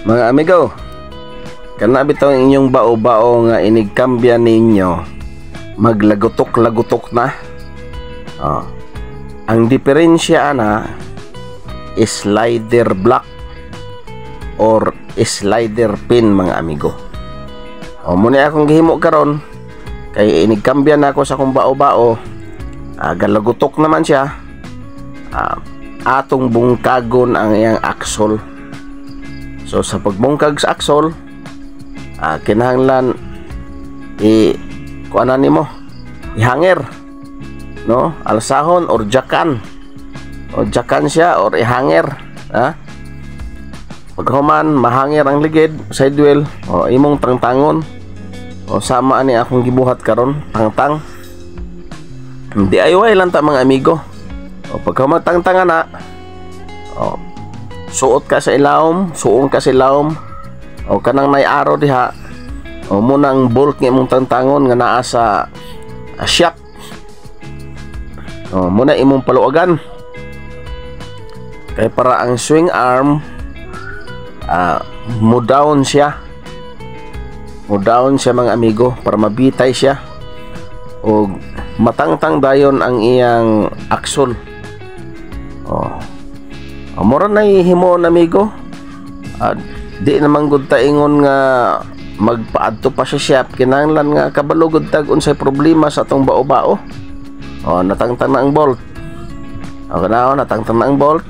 Mga amigo, kana bitaw ang inyong bao-bao nga inigkambya ninyo maglagutok-lagutok na. Ang diferensya ana is slider block or slider pin, mga amigo. Muna akong gihimo karon kay inigkambya na ako sa akong bao-bao. Galagutok naman siya. Atong bungkagon ang iyang axle. So sa pagbungkag sa axle, kinahanglan kuanan nimo, ihanger, no? Alsahon or jakan. O jakan siya or ihanger, paghuman mahanger ang ligid side wheel, o imong tangtangon. O sama ani akong gibuhat karon, tangtang. DIY lang ta, mga amigo. O paghuman tangtangan na, suot ka sa ilawom, suong ka sa ilawom, o kanang may araw diha, o muna ang bolt ng imong tantangon nga naa sa shock, o muna imong paluagan kay para ang swing arm mo down siya, mga amigo, para mabitay siya o matangtang dayon ang iyang axle. Mura na himo, amigo. Di naman gud ta ingon nga magpaadto pa sa shop, kinahanglan nga kabalo gud tag unsay problema sa atong bao-bao. Natangtang na ang bolt. Natangtang na ang bolt.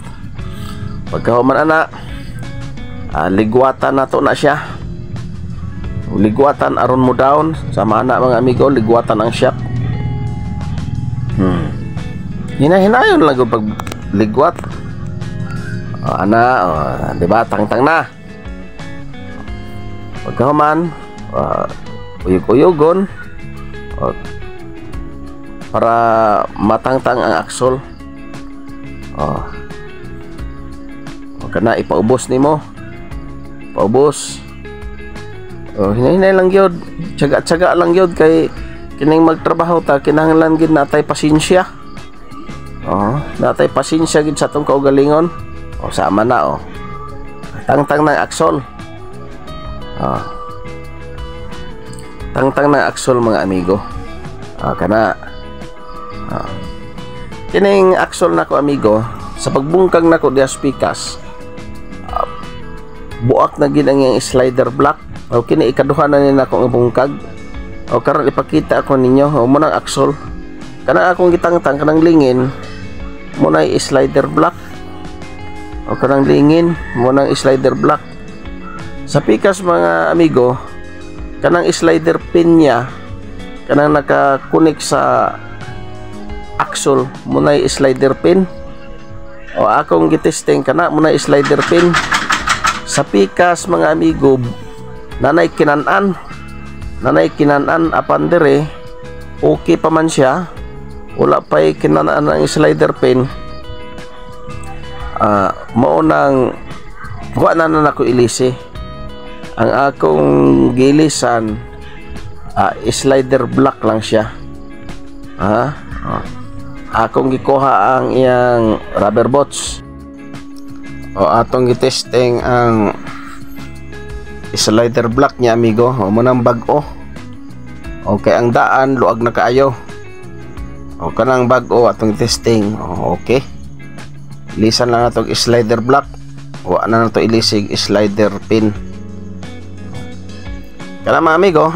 Pagkahuman ana, ligwatan nato na siya. Ligwatan aron mo down, sama na, mga amigo, ligwatan ang shop. Hinayon lang gud pag ligwat. Diba, tangtang na. Pagkahuman, uyog-uyogon para matangtang ang axle. Kana ipaubos nimo, paubos. Hinay-hinay lang gyud, tiyaga-tiyaga lang gyud kay kining magtrabaho ta, kinahanglan gid natay pasensya. Natay pasensya gid sa atong kaugalingon. Sama na, tangtang ng axle. Tangtang ng axle, mga amigo. Kana kining axle nako, amigo, sa pagbungkag nako diha pikas, buak na gid ang iyang slider block. Kini ikaduha na ni nako nga bungkag. Karon ipakita ako ninyo mo nang axle. Kana akong gitangtang kanang lingin mo na slider block. Kanang lingin mo nang slider block. Sa pikas, mga amigo, kanang slider pin niya, kanang nakakunik sa axle, mo na slider pin. Akong gitesting kana mo na slider pin. Sa pikas, mga amigo, nanay kinanan apan dire okay pa man siya, wala pa kinanan ang slider pin. Maunang wa na nako ilisi. Ang akong gilisan, slider block lang siya. Akong gikuha ang iyang rubber bolts. Atong gitesting ang slider block niya, amigo. Munang bag-o. Okay, ang daan luag na kaayo. Kanang bag-o atong testing. Okay, lisan lang natong slider block. Wa na nato ilisig slider pin. Kana, mga amigo,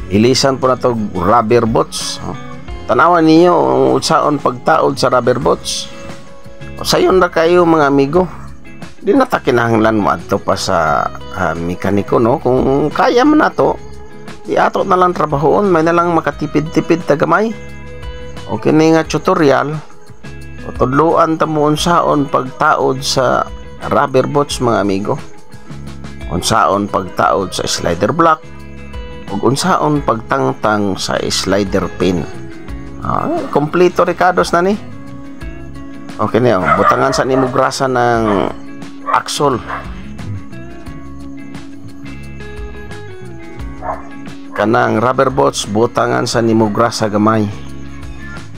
ilisan po nato rubber bolts. Tanawan niyo unsaon pagtaod sa rubber bolts. Sayon na kayo, mga amigo. Di na ta kinahanglan mo adto pa sa mekaniko, no? Kung kaya man nato, di ato na lang trabahoon, may na lang makatipid-tipid tagamay. Okay na nga tutorial. Tudluan ta mo unsaon pagtaod sa rubber bolts, mga amigo. Unsaon pagtaod sa slider block ug unsaon pagtangtang sa slider pin. Kompleto Ricardos na ni. Okay na, butangan sa nimo grasa ng axle. Kanang rubber bolts butangan sa nimo grasa gamay.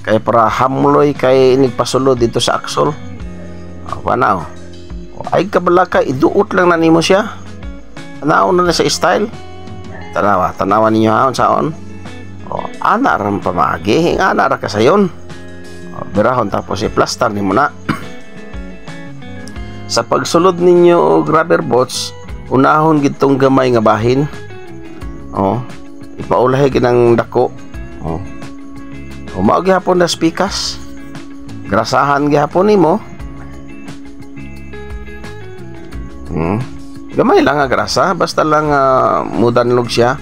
Kay para hamloy kay nigpasulod dito sa axle. Wala. Ay kabalaka, iduot lang na nimo siya. Tanaw na sa style. Tanawa ninyo haon saon. Ana ram pamagi, ana ra kasayon. Berahon tapos i-plaster nimo na. Sa pagsulod ninyo og rubber boots, unahon gitong gamay nga bahin. Ipaulahi ginang dako. Mao gihapon na spikas. Grasahan gihapon nimo. Gamay lang nga grasa, basta lang mudanlog siya.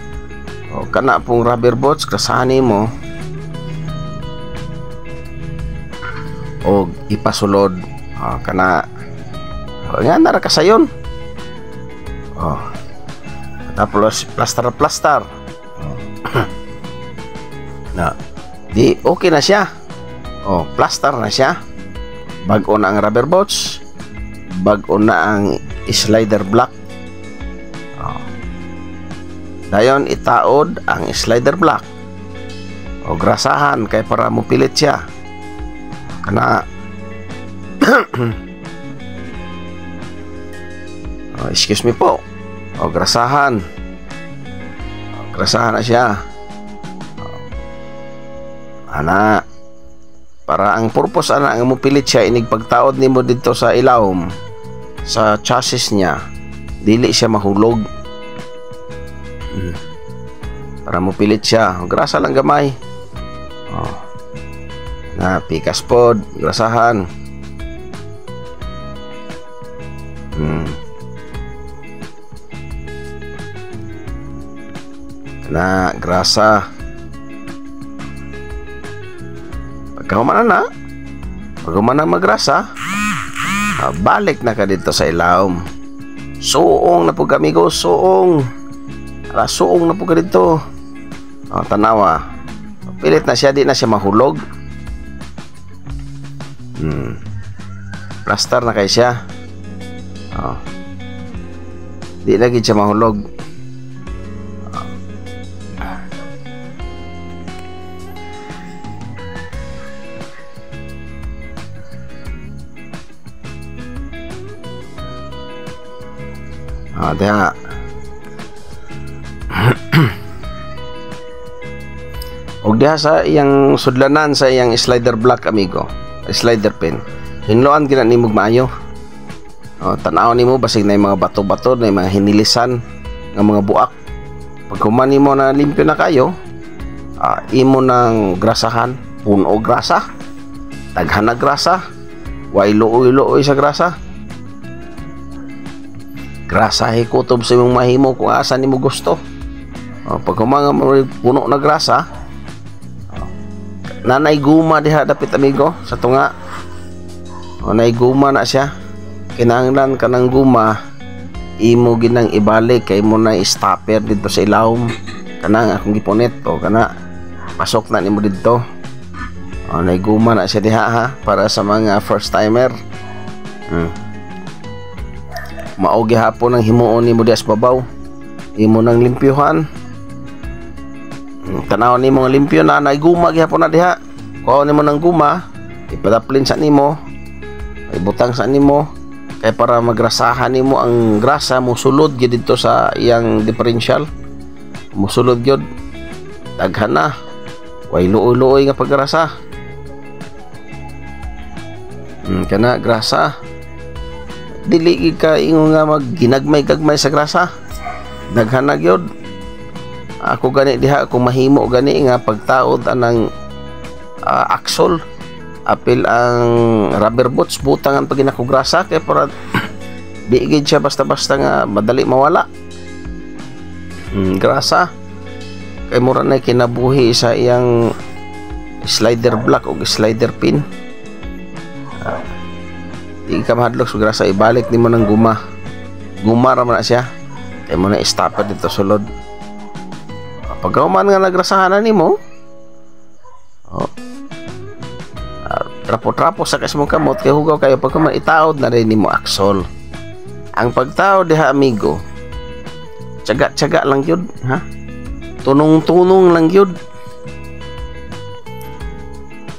Kana pong rubber boots, grasahan nimo. O ipasulod. Kana nga nara kasayon. Tapos plaster. Na di okay na siya. Plaster na siya. Bag-o na ang rubber boots. Bag-o na ang slider block. Dayon itaod ang slider block. Grasahan kay para mo pilit siya. Kana excuse me po. Grasahan. Grasahan na siya. Ana para ang purpose ana nga mo pilit siya inig pagtaod nimo dito sa ilawom sa chassis niya, dili siya mahulog. Para mo pilit siya, grasa lang gamay. Na pikas pod, grasahan. Na grasa. Pagkahuman na magrasa, balik na ka dito sa ilawom. Suong na po kami go, suong na po ka dito. Tanawa, pilit na siya, di na siya mahulog. Plaster na kay siya. Di lagi siya mahulog. Diha og diha sa iyang sudlanan sa iyang slider block, amigo, slider pin, hinloan gina nimo maayo. Tanaw nimo basig na mga bato-bato, na mga hinilisan nga mga buak. Pag human nimo na limpyo na kayo, imo nang grasahan, puno grasa, daghan na grasa, way luoy sa grasa. Grasahe kutob sa imong mahimo kung asa nimo gusto. Pag humanga puno na grasa, nanay guma diha dapit, amigo, sa tunga. Nanay guma na siya. Kinahanglan ka ng guma, imo ginang ibalik kay mo na stopper dito sa ilawom. Kanang akong gipunit kana pasok na nimo dito. Nanay guma na siya diha para sa mga first timer. Maogi hapon ang himuon nimo dias babaw. Imo nang limpyuhan. Tanaw nimo nga limpyo na, naiguma gihapon na diha. Kuha nimo ng guma, ipadaplin sa nimo, ibutang sa nimo, kay para magrasahan nimo ang grasa mo sulod gyud dito sa iyang differential. Musulod gyud. Daghan na. Way luoy-luoy nga paggrasa. Kana grasa. Dili ka ingon nga magginagmay-gagmay sa grasa. Daghan na gyud. Ako gani diha, ako mahimo gani nga pagtaod anang axle, apil ang rubber boots, butangan pag ginako grasa kay para di gid siya basta-basta nga madali mawala. Grasa kay mura na kinabuhi sa iyang slider block o slider pin. Di ka mahadlok sa grasa, ibalik nimo ng guma ra man na siya kay mo na stopper dito sulod. Pag human nga nagrasahan nimo, trapo-trapo sa kasmong kamot kay hugaw kayo. Pag human itaod na rin nimo axle. Ang pagtaod diha, amigo, tiyaga-tiyaga lang yun, tunong-tunong lang yun.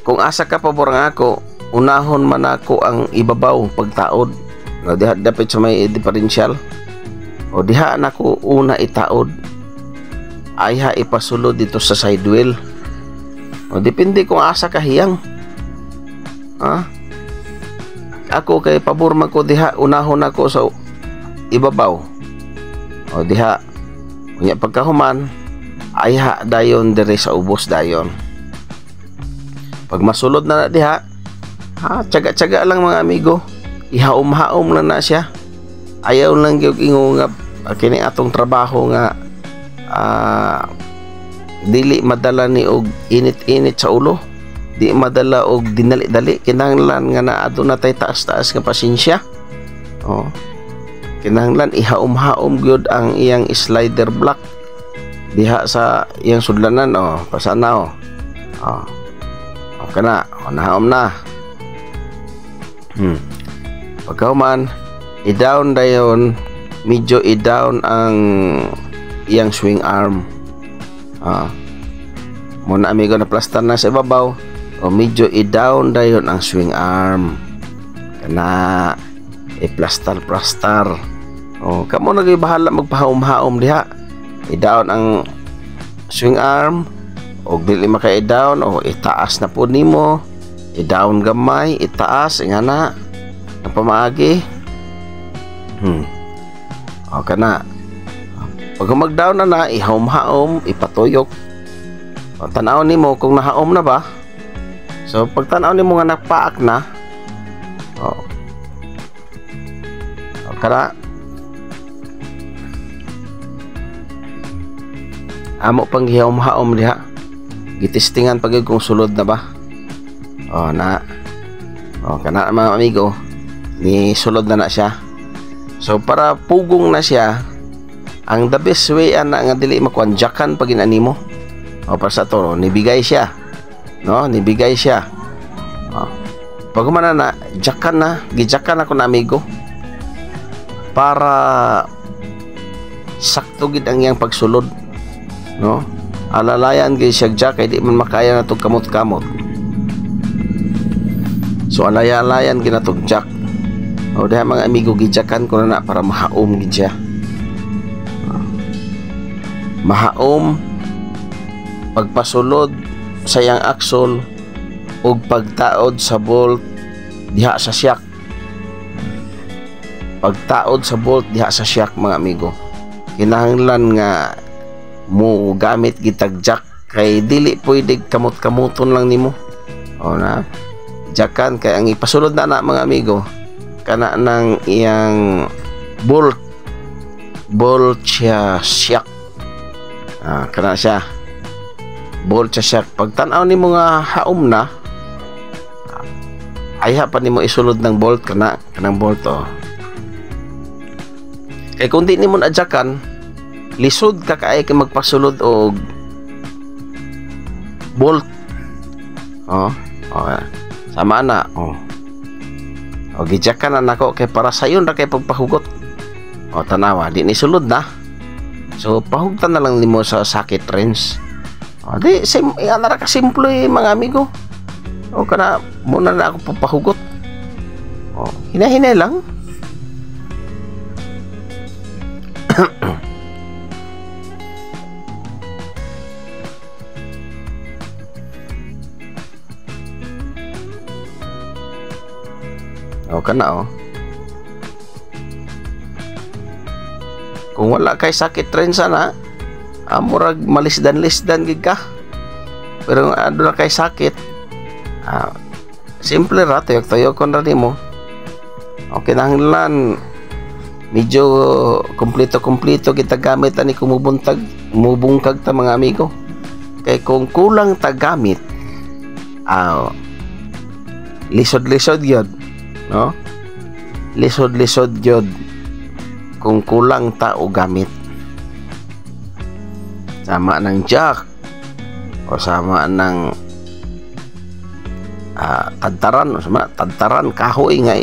Kung asa ka pabor nga ako, unahon man ako ang ibabaw pagtaod. no, diha dapat sa may differential o diha na ko una itaod ay ha ipasulod dito sa side wheel o depende kung asa kahiyang ako kay pabor man ko diha unahon ako sa ibabaw o diha unya pagkahuman ay ha dayon dire sa ubos dayon pag masulod na diha tsaga-tsaga lang mga amigo ihaom-haom lang na siya ayaw lang gyud ingungab kini atong trabaho nga dili madala ni og init-init sa ulo di madala og dinali-dali kinahanglan nga naa na tay taas-taas nga pasensya kinahanglan ihaom-haom gyud ang iyang slider block diha sa iyang sudlanan pasana kana nahaom na pagkauman i-down dayon medyo i-down ang iyang swing arm muna amigo na plaster na sa ibabaw o medyo i-down dayon ang swing arm kana i-plaster o kamo nagay bahala magpahaom-haom diha i-down ang swing arm o dili maka i-down o itaas na po nimo i-down gamay itaas nga na pamaagi o kana pag mag-down na ihaom-haom ipatuyok o tanaw nimo kung nahaom na ba so pag tanaw nimo nga napaak na o kana amo pang ihaom-haom diha gitistingan pag kung sulod na ba kana mga amigo ni sulod na siya so para pugong na siya ang the best way ana nga dili makuanjakan pag inanimo para sa to nibigay siya pag man na gijakan ako na amigo para sakto gid ang iyang pagsulod alalayan gid siya jack kay di man makaya na tog kamot-kamot so alaya-alayan gid na tog jack diha mga amigo gijakan ko na para mahaom gid siya mahaom pagpasulod sa iyang axle ug pagtaod sa bolt diha sa shock mga amigo kinahanglan nga mo gamit gitag jack kay dili pwede kamot-kamoton lang nimo na jackan kay ang ipasulod na mga amigo kana ng iyang bolt siya shock kana siya bolt siya shock pag tan-aw nimo nga haom na ayha pa nimo isulod ng bolt kanang bolt kay kung di nimo adjakan lisod ka kay magpasulod og bolt sama na gijakan na nako kay para sayon ra kay pagpahugot tanawa di ni sulod na so pahugtan na lang nimo sa socket wrench di ana ra ka simple mga amigo kana muna na ako papahugot hinahinay lang kana kung wala kay sakit rin sana murag malisdan gid ka pero ado na kay sakit simple ra tuyok kon ra nimo kinahanglan medyo kompleto kita gamit ani mubungkag ta mga amigo kay kung kulang ta gamit lisod yun lisod yun kung kulang ta o gamit sama ng jack o sama ng tadtaran kahoy nga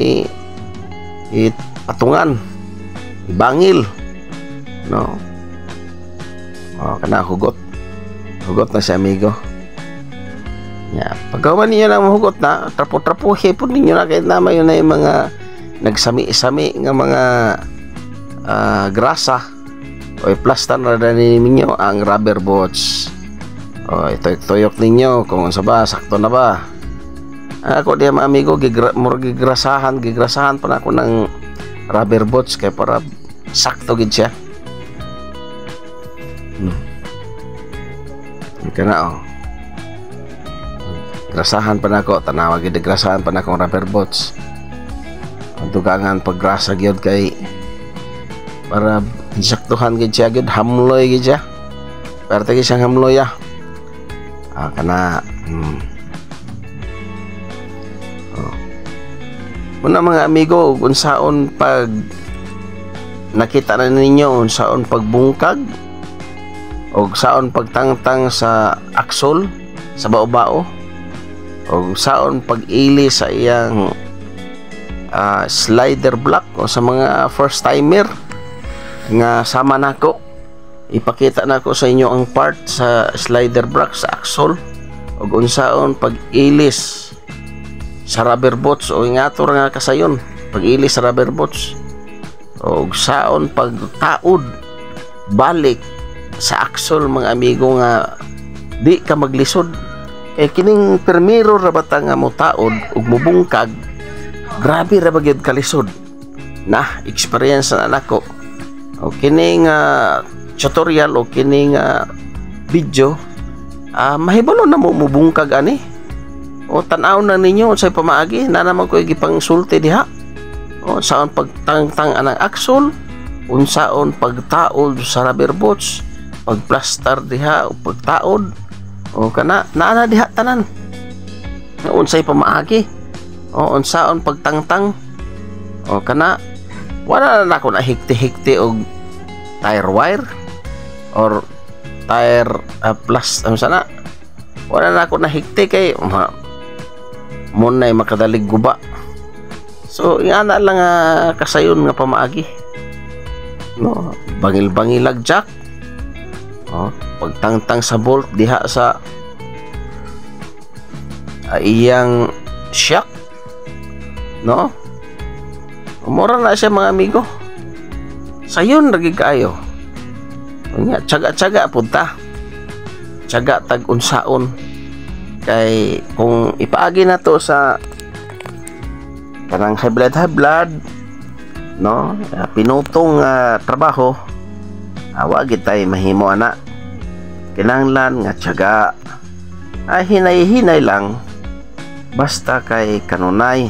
patungan ibangil kana hugot na si amigo pagkawan ninyo na mahugot na trapo-trapo hipon ninyo na kahit naman yun na yung mga nagsami-sami nga mga grasa o i-plaster na ninyo ang rubber boots. O ito-tuyok ninyo kung sa ba sakto na ba. Ako diya mga amigo, gigrasahan pa na ako ng rubber boots kaya para sakto gid siya. Ika na grasahan pa na ako, tanawa gid grasahan pa na akong rubber boots. Ang dugangan paggrasa gyud kay para saktuhan gid siya gid, hamloy gid siya. Pero tagi siyang hamloy kana Muna mga amigo, unsaon pag nakita na ninyo unsaon pagbungkag o saon pagtangtang sa aksol sa bao-bao o saon pag-ili sa iyang slider block o sa mga first timer nga sama nako, ipakita nako sa inyo ang part sa slider block sa aksol o unsaon pag-ilis sa rubber boots o ingato nga kasayon pag-ilis sa rubber boots o saon pagtaod balik sa aksol mga amigo nga di ka maglisod kay kining permiro ra bata nga mo taod ug mubungkag grabe ra bagyod kalisod na experience na nako o kining tutorial o kining video mahibalo na mo mubungkag ani o tanaw na ninyo unsay pamaagi na naman ko gipang sulti diha o saon pagtangtang anang aksol unsaon pagtaod sa rubber boots pagplaster diha o pagtaod o kana naana diha tanan unsay pamaagi o unsaon pagtangtang o kana wala na ako na hikti-hikti og tire wire or tire plus sana wala na ako na hikti kay munay makadalig guba. So ingana lang kasayon nga pamaagi no, bangil-bangilag jack pagtangtang sa bolt diha sa iyang shock no, mura na siya mga amigo, sayon lagi kaayo nga tsaga-tsaga punta tsaga tag unsaon kay kung ipaagi na to sa kanang high blood no, pinutong trabaho wa gid tay mahimo ana, kinahanglan nga tiyaga hinay-hinay lang basta kay kanunay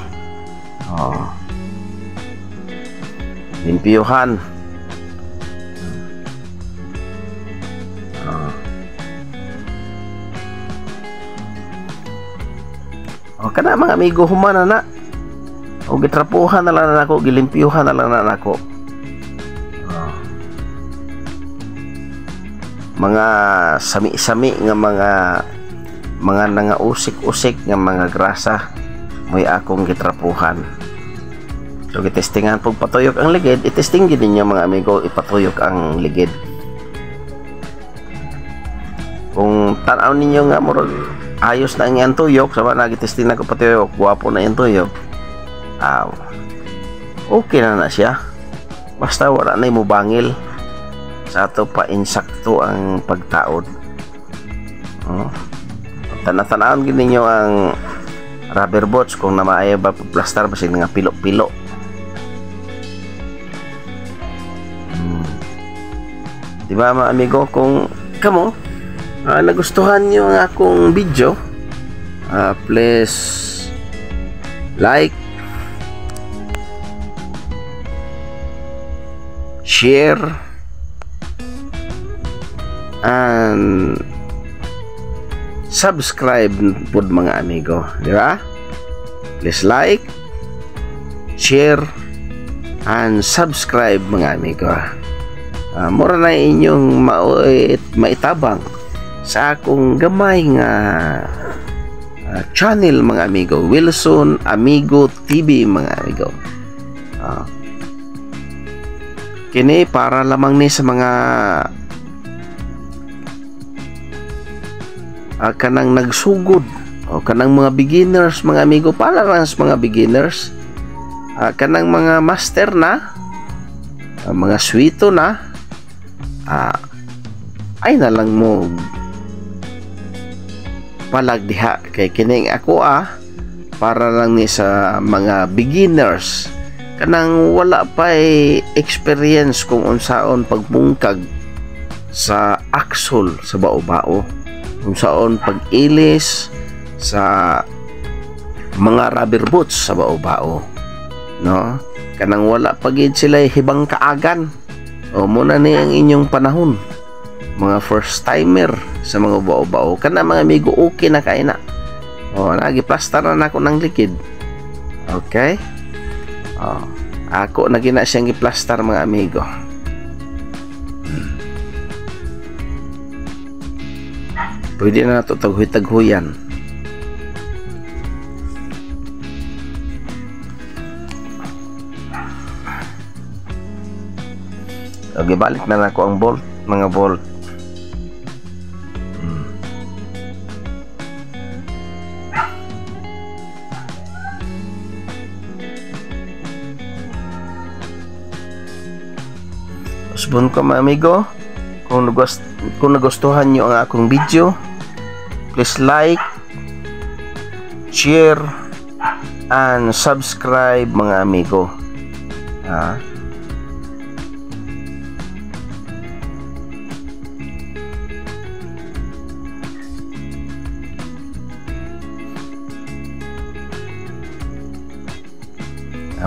limpiyuhan o kana mga amigo humana na o gitrapuhan na lang na ako, gilimpiyuhan na lang na ako mga sami-sami nga mga nangausik-usik nga mga grasa mo'y akong gitrapuhan. So gitestingan pag patuyok ang ligid, itesting gid ninyo mga amigo ipatuyok ang ligid. Kung tanaw ninyo nga murag ayos na ang tuyok, sama nagitesting na ko patuyok, guwapo na yung tuyok, okay na siya basta wala na mo bangil sa ato pa insakto ang pagtaod. Tanatan gid ninyo ang rubber boots kung na maayo ba plaster basig nga pilo-pilo. Diba mga amigo, kung kamo nagustuhan nyo ang akong video, please like, share, and subscribe po mga amigo, di ba? Please like, share, and subscribe mga amigo. Mura na inyong maitabang sa akong gamay nga channel mga amigo, Wilson Amigo TV mga amigo. Kini para lamang ni sa mga kanang nagsugod o kanang mga beginners mga amigo, para lang sa mga beginners kanang mga master na mga swito na ay na lang mo palagdiha kay kining ako para lang ni sa mga beginners kanang wala pa experience kung unsaon pagmungkag sa axle sa bao-bao, unsaon pag-ilis sa mga rubber boots sa bao-bao, no? Kanang wala pagid sila hibang kaagan o muna ni ang inyong panahon, mga first timer sa mga bao-bao kana mga amigo, okay na kay na nagiplastar na ako ng likid, okay. Ako na gina siyang giplastar mga amigo. Pwede na ito taghuy-taghuyan. Okay, balik na lang ako ang bolt, mga bolt. Subon ko mga amigo, kung nagustuhan nyo ang akong video, please like, share, and subscribe mga amigo.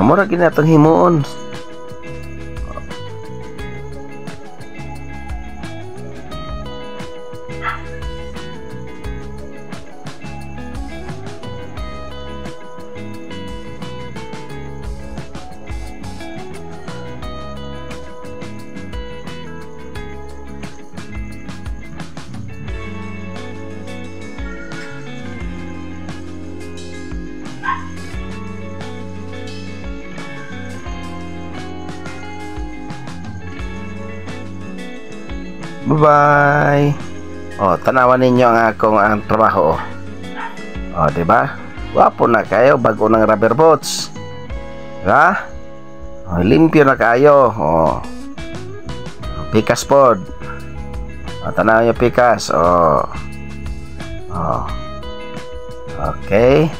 Mura ginatong himuon. Bye-bye. Tanawan ninyo ang akong trabaho. Diba? Wapo na kayo, bago ng rubber boots. Diba? Limpyo na kayo. Pikas pod. Tanawan nyo pikas. Okay.